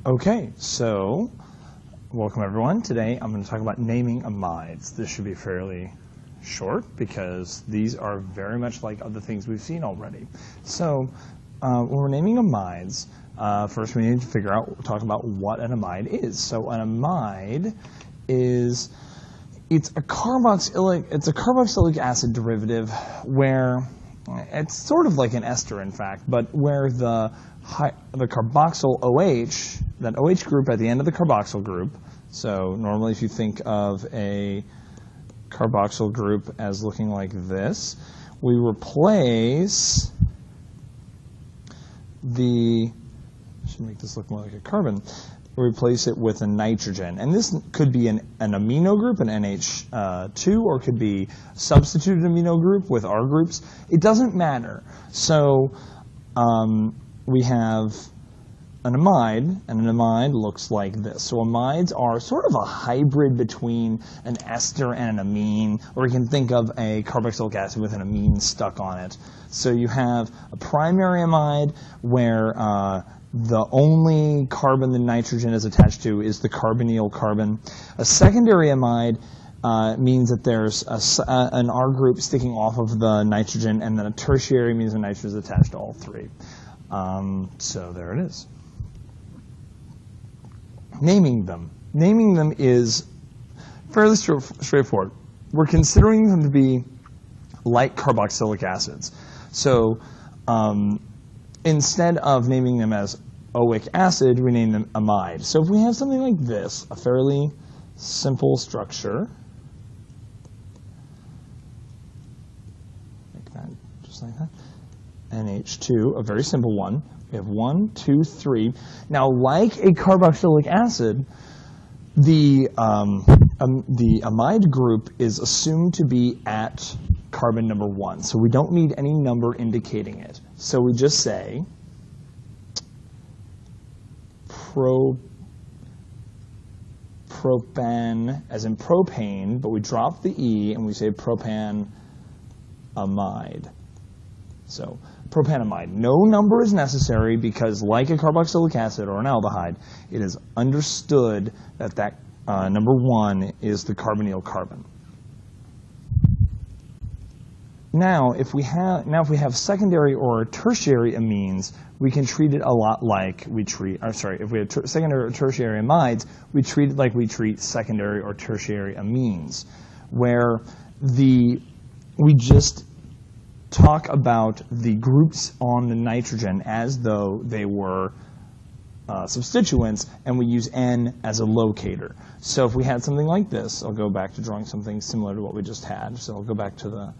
Okay, so welcome everyone. Today I'm going to talk about naming amides. This should be fairly short because these are very much like other things we've seen already. So when we're naming amides, first we need to talk about what an amide is. So an amide is, it's a carboxylic acid derivative where it's sort of like an ester, in fact, but where the carboxyl OH, that OH group at the end of the carboxyl group, so normally if you think of a carboxyl group as looking like this, we replace should make this look more like a carbon, replace it with a nitrogen. And this could be an amino group, an NH2, or it could be substituted amino group with R groups. It doesn't matter. So we have an amide, and an amide looks like this. So amides are sort of a hybrid between an ester and an amine, or you can think of a carboxylic acid with an amine stuck on it. So you have a primary amide where the only carbon the nitrogen is attached to is the carbonyl carbon. A secondary amide means that there's an R group sticking off of the nitrogen, and then a tertiary means the nitrogen is attached to all three. So there it is. Naming them. Naming them is fairly straightforward. We're considering them to be like carboxylic acids. So instead of naming them as oic acid, we name them amide. So if we have something like this, a fairly simple structure, like that, just like that, NH2, a very simple one. We have 1, 2, 3. Now, like a carboxylic acid, the amide group is assumed to be at carbon number 1. So we don't need any number indicating it. So we just say propan, as in propane, but we drop the E and we say propanamide. So propanamide. No number is necessary because, like a carboxylic acid or an aldehyde, it is understood that number 1 is the carbonyl carbon. Now, if we have secondary or tertiary amines, we can treat it a lot like we treat, if we have secondary or tertiary amides, we treat it like we treat secondary or tertiary amines, where we just talk about the groups on the nitrogen as though they were substituents, and we use N as a locator. So if we had something like this, I'll go back to drawing something similar to what we just had. So I'll go back to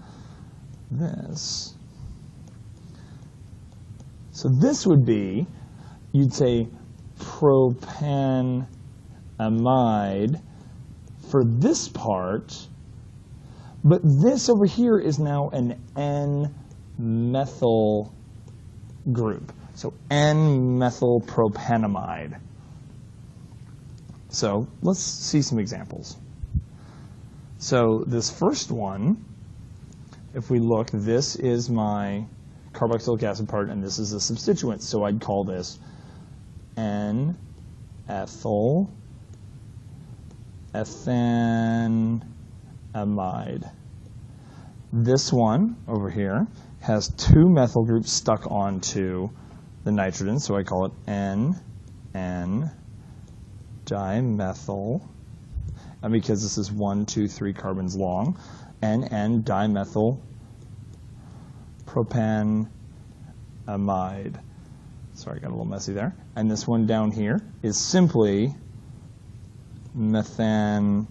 this. So this would be, you'd say propanamide for this part, but this over here is now an N-methyl group. So N-methylpropanamide. So let's see some examples. So this first one, if we look, this is my carboxylic acid part, and this is a substituent. So I'd call this N-ethyl ethanamide. This one over here has 2 methyl groups stuck onto the nitrogen, so I call it N-dimethyl. And because this is 1, 2, 3 carbons long, N-dimethyl propanamide. Sorry, I got a little messy there. And this one down here is simply methanamide.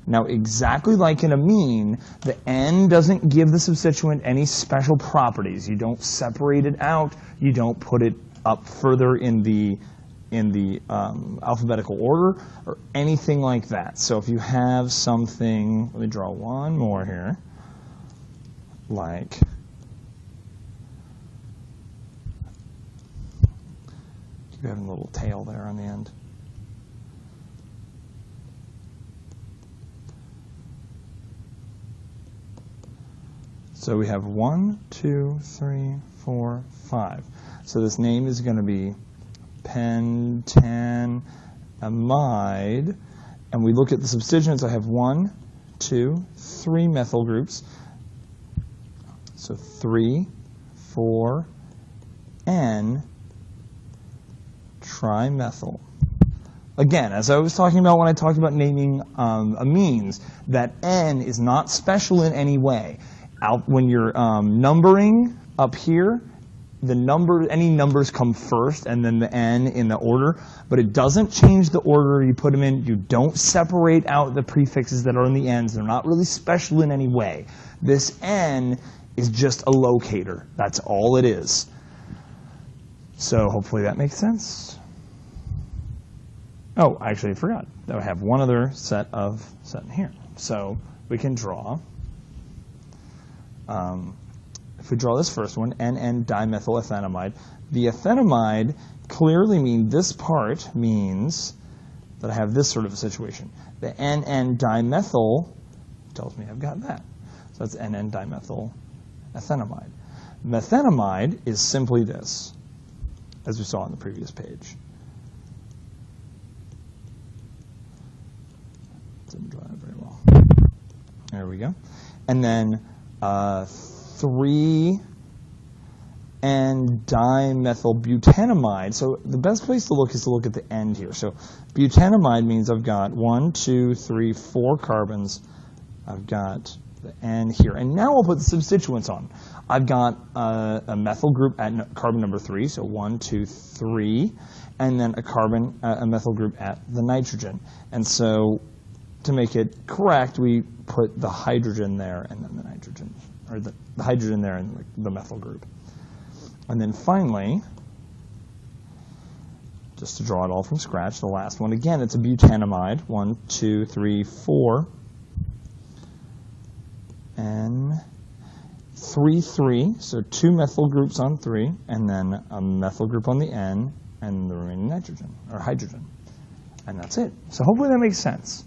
Now, exactly like an amine, the N doesn't give the substituent any special properties. You don't separate it out. You don't put it up further in the alphabetical order or anything like that. So if you have something, let me draw one more here, like you have a little tail there on the end. So we have 1, 2, 3, 4, 5. So this name is going to be pentanamide, and we look at the substituents. I have 1, 2, 3 methyl groups. So 3, 4, N trimethyl. Again, as I was talking about when I talked about naming amines, that N is not special in any way. When you're numbering up here, any numbers come first and then the N in the order, but it doesn't change the order you put them in. You don't separate out the prefixes that are in the ends. They're not really special in any way. This N is just a locator. That's all it is. So hopefully that makes sense. Oh, actually I forgot. I have one other set in here. So we can draw. If we draw this first one, NN-dimethylethanamide, the ethanamide clearly means, this part means that I have this sort of a situation. The NN-dimethyl tells me I've got that. So that's NN-dimethylethanamide. Methanamide is simply this, as we saw on the previous page. Didn't draw that very well. There we go. And then 3N-dimethylbutanamide. So the best place to look is to look at the end here. So butanamide means I've got 1, 2, 3, 4 carbons. I've got the N here. And now I'll put the substituents on. I've got a methyl group at carbon number 3, so 1, 2, 3, and then a methyl group at the nitrogen. And so to make it correct, we put the hydrogen there and then the nitrogen, or the hydrogen there and the methyl group. And then finally, just to draw it all from scratch, the last one, again, it's a butanamide, 1, 2, 3, 4, and 3, 3, so 2 methyl groups on 3, and then a methyl group on the N, and the remaining nitrogen, or hydrogen. And that's it. So hopefully that makes sense.